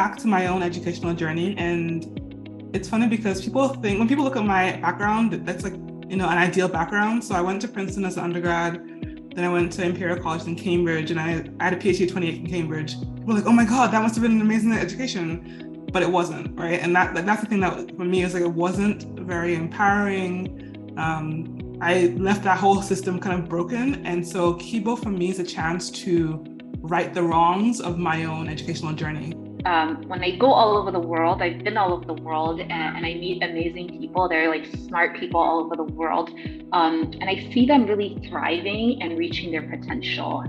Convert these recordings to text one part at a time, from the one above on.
back to my own educational journey, and it's funny because when people look at my background, that's like, an ideal background. So I went to Princeton as an undergrad, then I went to Imperial College in Cambridge, and I had a PhD at 28 in Cambridge. People were like, oh my God, that must have been an amazing education. But it wasn't, right? And that's the thing that for me is like, it wasn't very empowering. I left that whole system kind of broken. And so Kibo for me is a chance to right the wrongs of my own educational journey. When I go all over the world, I've been all over the world, and I meet amazing people. They're like smart people all over the world. And I see them really thriving and reaching their potential.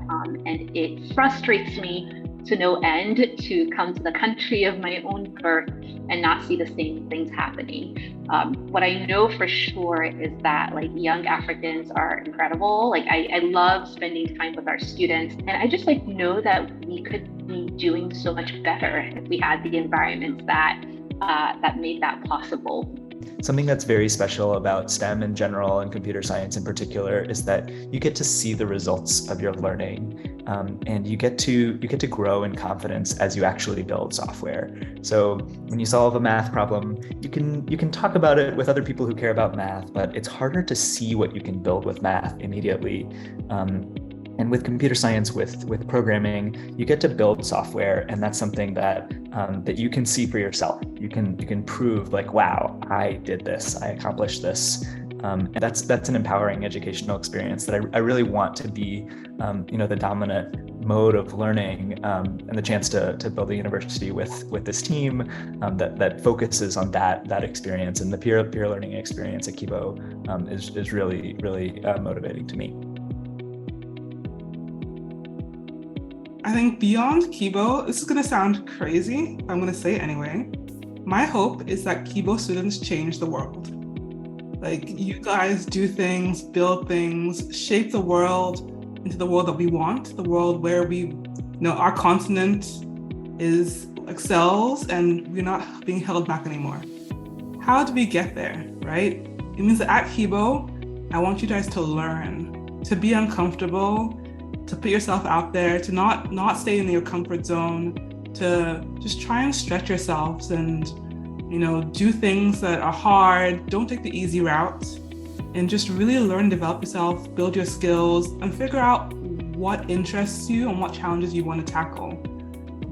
And it frustrates me to no end to come to the country of my own birth and not see the same things happening. What I know for sure is that like young Africans are incredible. Like I love spending time with our students, and I just like know that we could be doing so much better if we had the environments that made that possible. Something that's very special about STEM in general and computer science in particular is that you get to see the results of your learning, and you get to grow in confidence as you actually build software. So when you solve a math problem, you can talk about it with other people who care about math, but it's harder to see what you can build with math immediately. And with computer science, with programming, you get to build software, and that's something that you can see for yourself. You can prove like, wow, I did this, I accomplished this, and that's an empowering educational experience that I really want to be, the dominant mode of learning, and the chance to build a university with this team that focuses on that experience, and the peer learning experience at Kibo is really motivating to me. I think beyond Kibo, this is going to sound crazy, but I'm going to say it anyway. My hope is that Kibo students change the world. Like, you guys do things, build things, shape the world into the world that we want, the world where our continent excels and we're not being held back anymore. How do we get there, right? It means that at Kibo, I want you guys to learn, to be uncomfortable, to put yourself out there, to not stay in your comfort zone, to just try and stretch yourselves and, do things that are hard. Don't take the easy route, and just really learn, develop yourself, build your skills, and figure out what interests you and what challenges you want to tackle.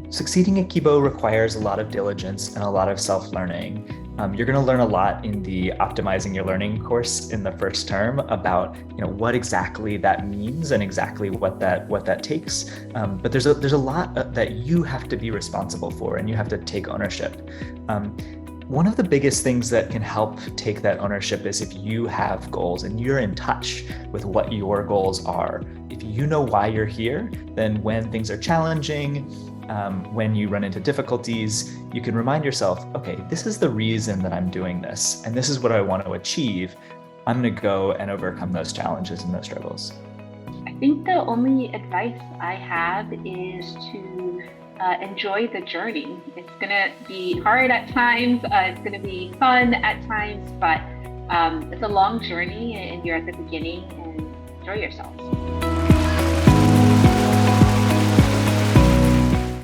Succeeding at Kibo requires a lot of diligence and a lot of self-learning. You're going to learn a lot in the Optimizing Your Learning course in the first term about what exactly that means and exactly what that takes. But there's a lot that you have to be responsible for, and you have to take ownership. One of the biggest things that can help take that ownership is if you have goals and you're in touch with what your goals are. If you know why you're here, then when things are challenging, when you run into difficulties, you can remind yourself, okay, this is the reason that I'm doing this, and this is what I want to achieve. I'm going to go and overcome those challenges and those struggles. I think the only advice I have is to enjoy the journey. It's going to be hard at times, it's going to be fun at times, but it's a long journey and you're at the beginning, and enjoy yourself.